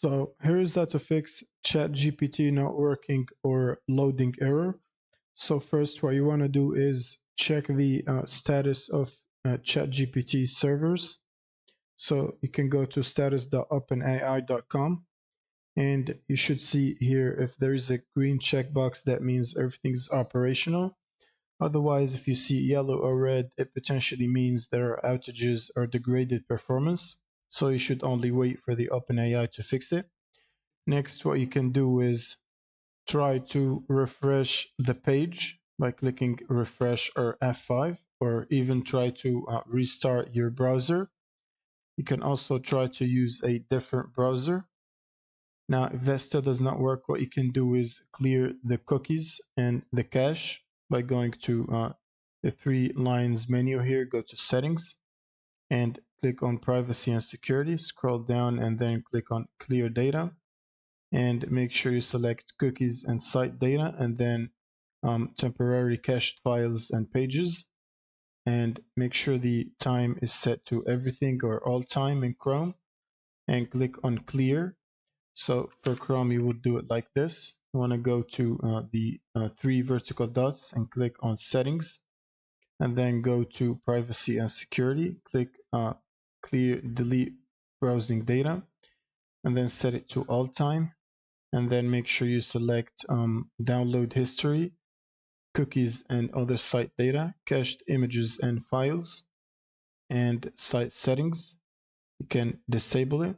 So here's how to fix ChatGPT not working or loading error. So first, what you want to do is check the status of ChatGPT servers. So you can go to status.openai.com and you should see here if there is a green checkbox, that means everything's operational. Otherwise, if you see yellow or red, it potentially means there are outages or degraded performance. So you should only wait for the OpenAI to fix it. Next, what you can do is try to refresh the page by clicking refresh or F5, or even try to restart your browser. You can also try to use a different browser. Now, if that still does not work, what you can do is clear the cookies and the cache by going to the three lines menu here, go to settings and click on privacy and security, scroll down and then click on clear data and make sure you select cookies and site data and then temporary cached files and pages, and make sure the time is set to everything or all time in Chrome and click on clear. So for Chrome, you would do it like this. You want to go to the three vertical dots and click on settings and then go to privacy and security, click clear delete browsing data and then set it to all time, and then make sure you select download history, cookies and other site data, cached images and files, and site settings. You can disable it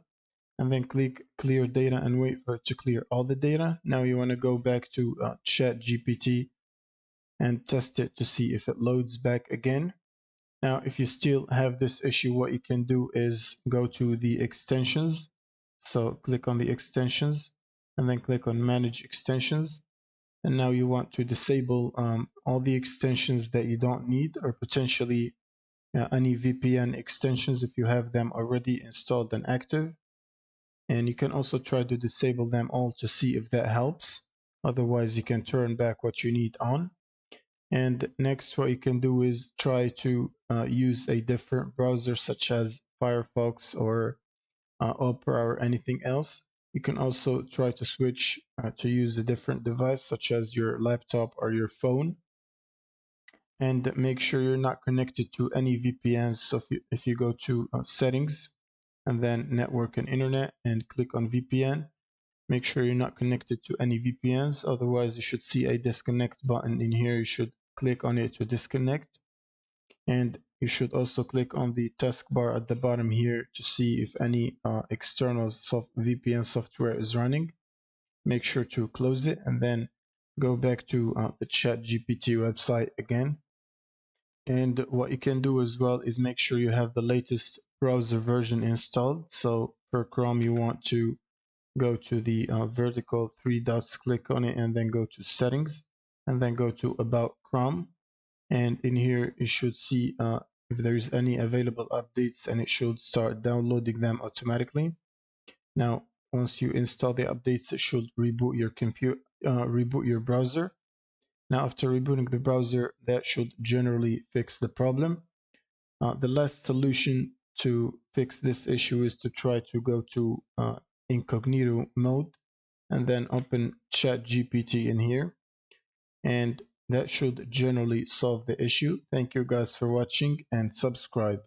and then click clear data and wait for it to clear all the data. Now you want to go back to ChatGPT and test it to see if it loads back again. Now, if you still have this issue, what you can do is go to the extensions. So click on the extensions and then click on manage extensions. And now you want to disable all the extensions that you don't need, or potentially any VPN extensions if you have them already installed and active. And you can also try to disable them all to see if that helps. Otherwise, you can turn back what you need on. And next, what you can do is try to use a different browser such as Firefox or Opera or anything else. You can also try to switch to use a different device such as your laptop or your phone. And make sure you're not connected to any VPNs. So if you go to settings and then network and internet and click on VPN, make sure you're not connected to any VPNs. Otherwise, you should see a disconnect button in here. You should click on it to disconnect. And you should also click on the taskbar at the bottom here to see if any external VPN software is running. Make sure to close it and then go back to the ChatGPT website again. And what you can do as well is make sure you have the latest browser version installed. So for Chrome, you want to go to the vertical three dots, click on it, and then go to settings, and then go to about Chrome. And in here, you should see if there's any available updates, and it should start downloading them automatically. Now, once you install the updates, it should reboot your computer, reboot your browser. Now, after rebooting the browser, that should generally fix the problem. The last solution to fix this issue is to try to go to incognito mode and then open ChatGPT in here, and that should generally solve the issue. Thank you guys for watching and subscribe.